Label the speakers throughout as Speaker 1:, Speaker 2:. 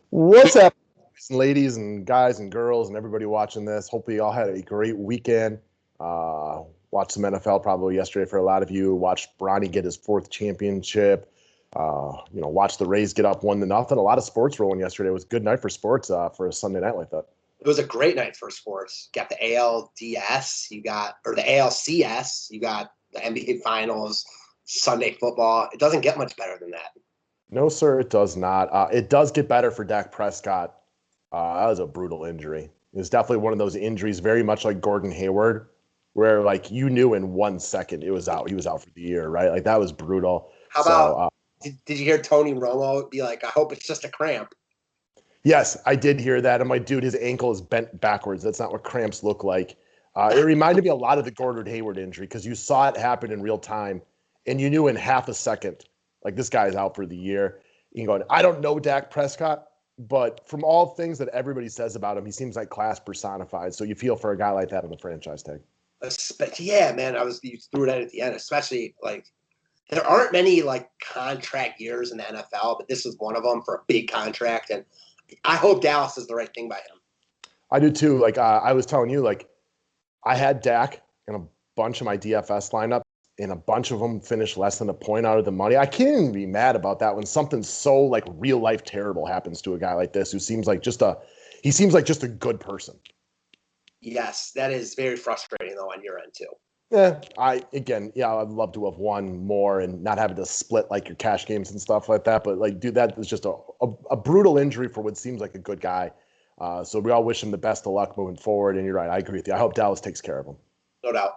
Speaker 1: What's up, ladies and guys and girls and everybody watching this? Hopefully, you all had a great weekend. Watched some NFL probably yesterday for a lot of you. Watched Bronny get his fourth championship. Watched the Rays get up 1-0. A lot of sports rolling yesterday. It was a good night for sports for a Sunday night like that.
Speaker 2: It was a great night for sports. You got the ALDS, or the ALCS, you got the NBA Finals, Sunday football. It doesn't get much better than that.
Speaker 1: No, sir, it does not. It does get better for Dak Prescott. That was a brutal injury. It was definitely one of those injuries, very much like Gordon Hayward, where like you knew in 1 second it was out. He was out for the year, right? Like that was brutal.
Speaker 2: How about did you hear Tony Romo be like, I hope it's just a cramp?
Speaker 1: Yes, I did hear that. I'm like, dude, his ankle is bent backwards. That's not what cramps look like. It reminded me a lot of the Gordon Hayward injury because you saw it happen in real time and you knew in half a second, like this guy's out for the year. You can go, I don't know Dak Prescott, but from all things that everybody says about him, he seems like class personified. So you feel for a guy like that on the franchise tag.
Speaker 2: Yeah, man. You threw it in at the end, especially like there aren't many like contract years in the NFL, but this is one of them for a big contract. And I hope Dallas does the right thing by him.
Speaker 1: I do too. Like I was telling you, like I had Dak in a bunch of my DFS lineup, and a bunch of them finished less than a point out of the money. I can't even be mad about that when something so like real life terrible happens to a guy like this who seems like just a good person.
Speaker 2: Yes, that is very frustrating though on your end too.
Speaker 1: Yeah, I'd love to have won more and not having to split like your cash games and stuff like that. But like, dude, that was just a brutal injury for what seems like a good guy. So we all wish him the best of luck moving forward. And you're right, I agree with you. I hope Dallas takes care of him.
Speaker 2: No doubt.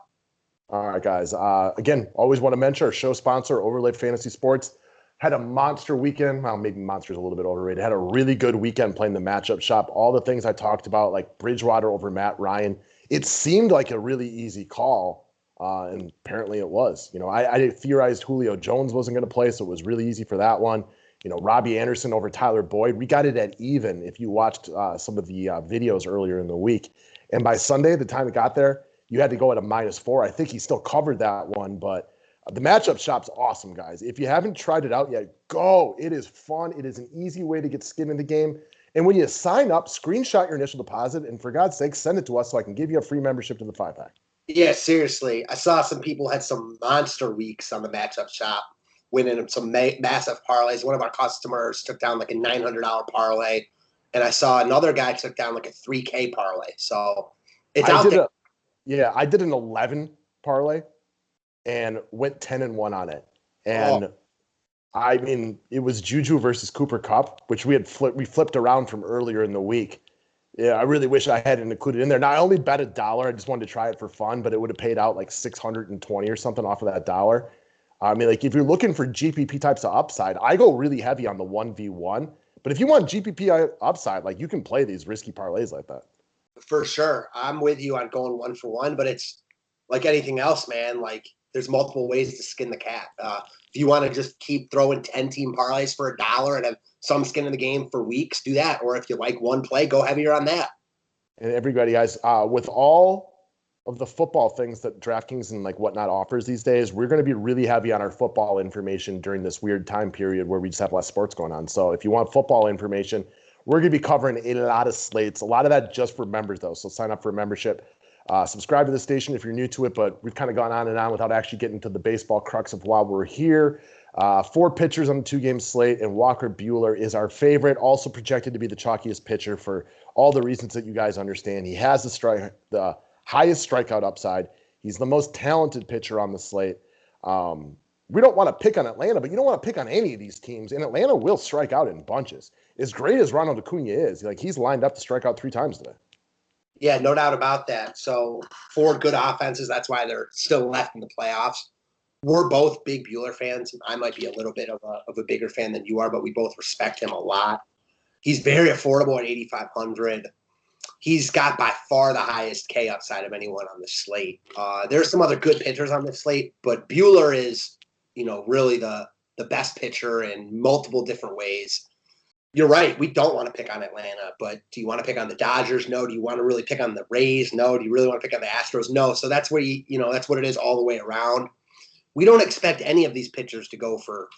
Speaker 1: All right, guys. Again, always want to mention our show sponsor, Overlay Fantasy Sports. Had a monster weekend. Well, maybe monster's a little bit overrated. Had a really good weekend playing the matchup shop. All the things I talked about, like Bridgewater over Matt Ryan. It seemed like a really easy call. And apparently it was. I theorized Julio Jones wasn't going to play, so it was really easy for that one. Robbie Anderson over Tyler Boyd. We got it at even if you watched some of the videos earlier in the week. And by Sunday, the time it got there, you had to go at a -4. I think he still covered that one, but the matchup shop's awesome, guys. If you haven't tried it out yet, go. It is fun. It is an easy way to get skin in the game. And when you sign up, screenshot your initial deposit, and for God's sake, send it to us so I can give you a free membership to the 5-pack.
Speaker 2: Yeah, seriously. I saw some people had some monster weeks on the matchup shop, winning some massive parlays. One of our customers took down like a $900 parlay, and I saw another guy took down like a 3K parlay. So it's out there.
Speaker 1: I did an 11 parlay and went 10-1 on it. And I mean, it was Juju versus Cooper Kupp, which we flipped around from earlier in the week. Yeah, I really wish I hadn't included in there. Now, I only bet $1. I just wanted to try it for fun, but it would have paid out like 620 or something off of that dollar. I mean, like if you're looking for GPP types of upside, I go really heavy on the 1v1. But if you want GPP upside, like you can play these risky parlays like that.
Speaker 2: For sure. I'm with you on going 1-for-1, but it's like anything else, man. Like there's multiple ways to skin the cat. If you want to just keep throwing 10-team parlays for $1 and have some skin in the game for weeks, do that. Or if you like one play, go heavier on that.
Speaker 1: And everybody, guys, with all of the football things that DraftKings and like whatnot offers these days, we're going to be really heavy on our football information during this weird time period where we just have less sports going on. So if you want football information, we're going to be covering a lot of slates, a lot of that just for members, though. So sign up for a membership. Subscribe to the station if you're new to it, but we've kind of gone on and on without actually getting to the baseball crux of why we're here. 4 pitchers on the 2-game slate, and Walker Buehler is our favorite, also projected to be the chalkiest pitcher for all the reasons that you guys understand. He has the highest strikeout upside. He's the most talented pitcher on the slate. We don't want to pick on Atlanta, but you don't want to pick on any of these teams, and Atlanta will strike out in bunches. As great as Ronald Acuna is, like he's lined up to strike out 3 times today.
Speaker 2: Yeah, no doubt about that. So 4 good offenses. That's why they're still left in the playoffs. We're both big Buehler fans. I might be a little bit of a bigger fan than you are, but we both respect him a lot. He's very affordable at 8,500. He's got by far the highest K upside of anyone on the slate. There's some other good pitchers on the slate, but Buehler is, really the best pitcher in multiple different ways. You're right. We don't want to pick on Atlanta, but do you want to pick on the Dodgers? No. Do you want to really pick on the Rays? No. Do you really want to pick on the Astros? No. So that's where that's what it is all the way around. we don't expect any of these pitchers to go for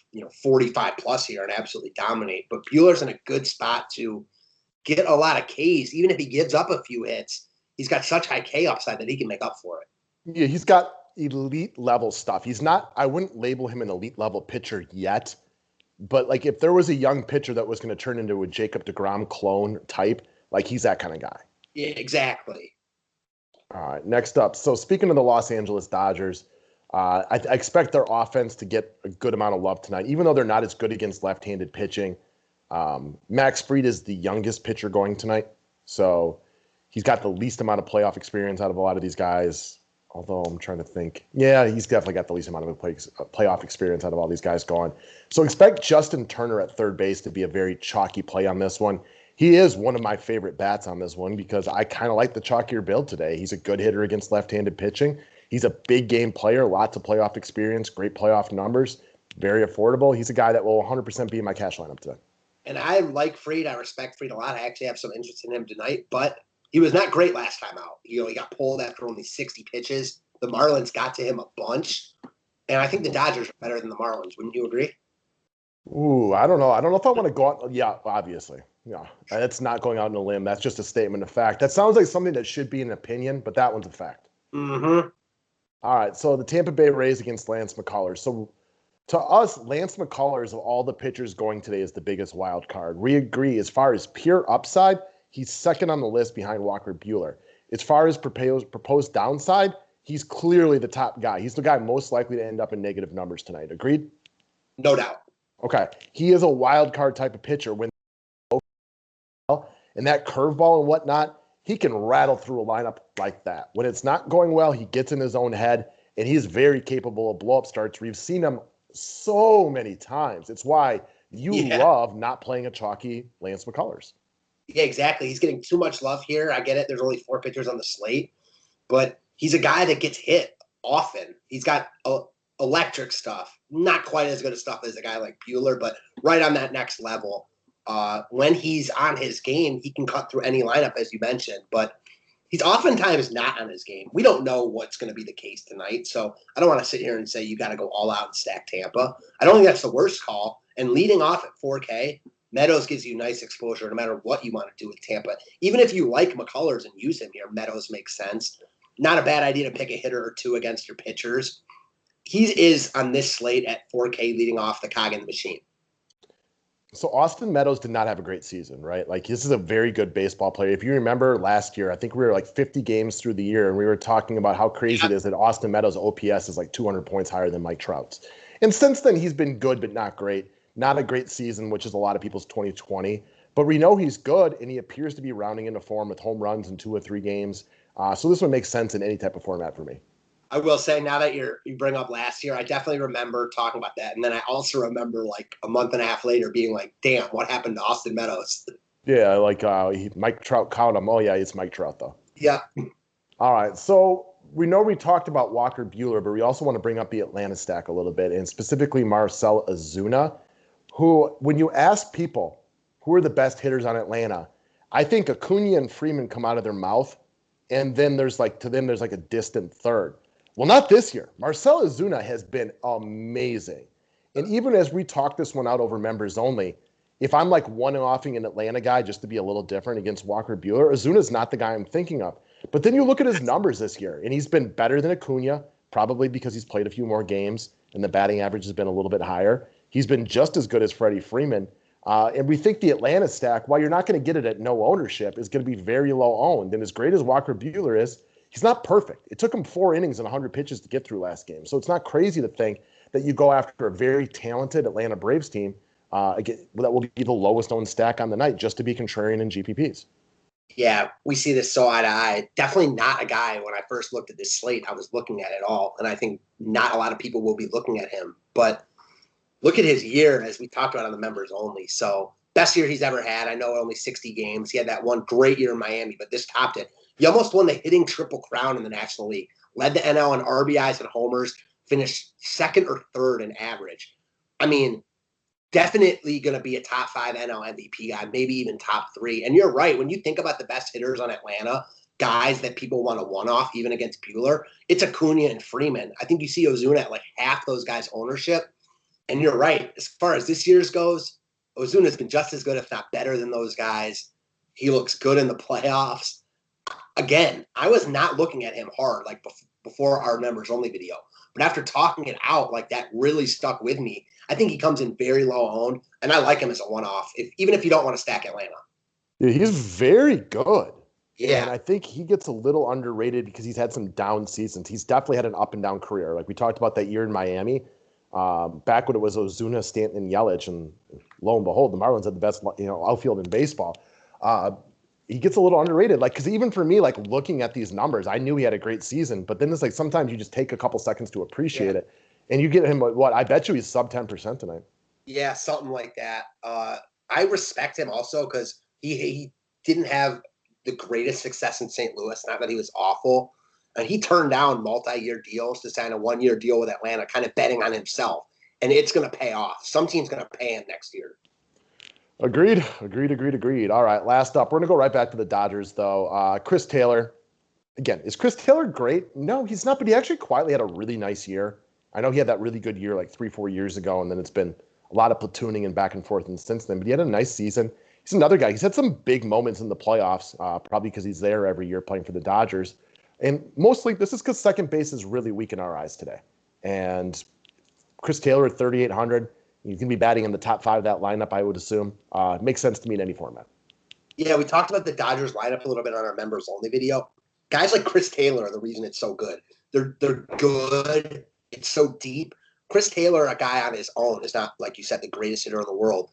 Speaker 2: 45 plus here and absolutely dominate. But Buehler's in a good spot to get a lot of Ks. Even if he gives up a few hits, he's got such high K upside that he can make up for it.
Speaker 1: Yeah, he's got elite level stuff. He's not, I wouldn't label him an elite level pitcher yet, but like if there was a young pitcher that was going to turn into a Jacob deGrom clone type, like he's that kind of guy.
Speaker 2: Yeah, exactly.
Speaker 1: All right, next up. So speaking of the Los Angeles Dodgers, I expect their offense to get a good amount of love tonight, even though they're not as good against left-handed pitching. Max Fried is the youngest pitcher going tonight, so he's got the least amount of playoff experience out of a lot of these guys. Although I'm trying to think. Yeah, he's definitely got the least amount of playoff experience out of all these guys going. So expect Justin Turner at third base to be a very chalky play on this one. He is one of my favorite bats on this one because I kind of like the chalkier build today. He's a good hitter against left-handed pitching. He's a big game player, lots of playoff experience, great playoff numbers, very affordable. He's a guy that will 100% be in my cash lineup today.
Speaker 2: And I like Fried. I respect Fried a lot. I actually have some interest in him tonight, but he was not great last time out. He got pulled after only 60 pitches. The Marlins got to him a bunch, and I think the Dodgers are better than the Marlins. Wouldn't you agree?
Speaker 1: Ooh, I don't know. I don't know if I want to go out. Yeah, obviously. Yeah, that's not going out on a limb. That's just a statement of fact. That sounds like something that should be an opinion, but that one's a fact.
Speaker 2: Mm-hmm.
Speaker 1: All right, so the Tampa Bay Rays against Lance McCullers. So to us, Lance McCullers, of all the pitchers going today, is the biggest wild card. We agree as far as pure upside, he's second on the list behind Walker Buehler. As far as proposed downside, he's clearly the top guy. He's the guy most likely to end up in negative numbers tonight. Agreed?
Speaker 2: No doubt.
Speaker 1: Okay. He is a wild card type of pitcher. When and that curveball and whatnot, he can rattle through a lineup like that. When it's not going well, he gets in his own head, and he's very capable of blow-up starts. We've seen him so many times. It's why you love not playing a chalky Lance McCullers.
Speaker 2: Yeah, exactly. He's getting too much love here. I get it. There's only 4 pitchers on the slate, but he's a guy that gets hit often. He's got electric stuff. Not quite as good a stuff as a guy like Buehler, but right on that next level. When he's on his game, he can cut through any lineup, as you mentioned, but he's oftentimes not on his game. We don't know what's going to be the case tonight, so I don't want to sit here and say you got to go all out and stack Tampa. I don't think that's the worst call. And leading off at 4K, Meadows gives you nice exposure no matter what you want to do with Tampa. Even if you like McCullers and use him here, Meadows makes sense. Not a bad idea to pick a hitter or two against your pitchers. He is on this slate at 4K leading off the cog in the machine.
Speaker 1: So Austin Meadows did not have a great season, right? Like this is a very good baseball player. If you remember last year, I think we were like 50 games through the year, and we were talking about how crazy it is that Austin Meadows' OPS is like 200 points higher than Mike Trout's. And since then, he's been good, but not great. Not a great season, which is a lot of people's 2020. But we know he's good, and he appears to be rounding into form with home runs in 2 or 3 games. So this one makes sense in any type of format for me.
Speaker 2: I will say, now that you bring up last year, I definitely remember talking about that. And then I also remember like a month and a half later being like, damn, what happened to Austin Meadows?
Speaker 1: Yeah, like Mike Trout caught him. Oh, yeah, it's Mike Trout, though.
Speaker 2: Yeah.
Speaker 1: All right, so we know we talked about Walker Buehler, but we also want to bring up the Atlanta stack a little bit, and specifically Marcell Ozuna, who, when you ask people who are the best hitters on Atlanta, I think Acuna and Freeman come out of their mouth, and then there's like a distant third. Well, not this year. Marcell Ozuna has been amazing. And even as we talk this one out over members only, if I'm like one-offing an Atlanta guy just to be a little different against Walker Buehler, Ozuna's not the guy I'm thinking of. But then you look at his numbers this year, and he's been better than Acuna, probably because he's played a few more games, and the batting average has been a little bit higher. He's been just as good as Freddie Freeman. And we think the Atlanta stack, while you're not going to get it at no ownership, is going to be very low owned. And as great as Walker Buehler is, he's not perfect. It took him 4 innings and 100 pitches to get through last game. So it's not crazy to think that you go after a very talented Atlanta Braves team that will be the lowest owned stack on the night just to be contrarian in GPPs.
Speaker 2: Yeah, we see this so eye to eye. Definitely not a guy when I first looked at this slate I was looking at it all. And I think not a lot of people will be looking at him. But look at his year, as we talked about on the members only. So best year he's ever had. I know only 60 games. He had that one great year in Miami, but this topped it. He almost won the hitting triple crown in the National League. Led the NL in RBIs and homers. Finished second or third in average. I mean, definitely going to be a top 5 NL MVP guy, maybe even top 3. And you're right. When you think about the best hitters on Atlanta, guys that people want to one-off, even against Bueller, it's Acuna and Freeman. I think you see Ozuna at like half those guys' ownership. And you're right. As far as this year's goes, Ozuna's been just as good, if not better than those guys. He looks good in the playoffs. Again, I was not looking at him hard like before our members only video. But after talking it out, like that really stuck with me. I think he comes in very low owned, and I like him as a one-off, even if you don't want to stack Atlanta.
Speaker 1: Yeah, he's very good.
Speaker 2: Yeah.
Speaker 1: And I think he gets a little underrated because he's had some down seasons. He's definitely had an up and down career. Like we talked about that year in Miami, back when it was Ozuna, Stanton, and Yelich, and lo and behold, the Marlins had the best outfield in baseball. He gets a little underrated, like, because even for me, like looking at these numbers, I knew he had a great season, but then it's like sometimes you just take a couple seconds to appreciate it, and you get him what I bet you he's sub 10% tonight.
Speaker 2: Yeah, something like that. I respect him also because he didn't have the greatest success in St. Louis. Not that he was awful, and he turned down multi-year deals to sign a one-year deal with Atlanta, kind of betting on himself, and it's going to pay off. Some team's going to pay him next year.
Speaker 1: Agreed. All right, last up. We're going to go right back to the Dodgers, though. Chris Taylor. Again, is Chris Taylor great? No, he's not, but he actually quietly had a really nice year. I know he had that really good year like 3-4 years ago, and then it's been a lot of platooning and back and forth and since then, but he had a nice season. He's another guy. He's had some big moments in the playoffs, probably because he's there every year playing for the Dodgers. And mostly this is because second base is really weak in our eyes today. And Chris Taylor at 3,800, you can be batting in the top 5 of that lineup, I would assume. Makes sense to me in any format.
Speaker 2: Yeah, we talked about the Dodgers lineup a little bit on our members only video. Guys like Chris Taylor are the reason it's so good. They're good. It's so deep. Chris Taylor, a guy on his own, is not, like you said, the greatest hitter in the world.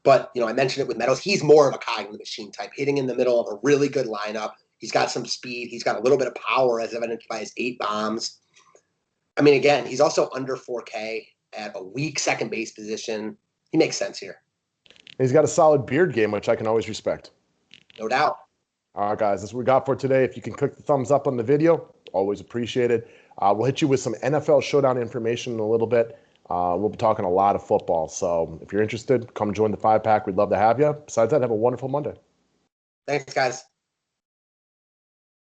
Speaker 2: But, I mentioned it with Meadows. He's more of a cog in the machine type, hitting in the middle of a really good lineup. He's got some speed. He's got a little bit of power, as evidenced by his 8 bombs. I mean, again, he's also under 4K at a weak second base position. He makes sense here.
Speaker 1: He's got a solid beard game, which I can always respect.
Speaker 2: No doubt.
Speaker 1: All right, guys, that's what we got for today. If you can click the thumbs up on the video, always appreciated. We'll hit you with some NFL Showdown information in a little bit. We'll be talking a lot of football. So if you're interested, come join the 5-pack. We'd love to have you. Besides that, have a wonderful Monday.
Speaker 2: Thanks, guys.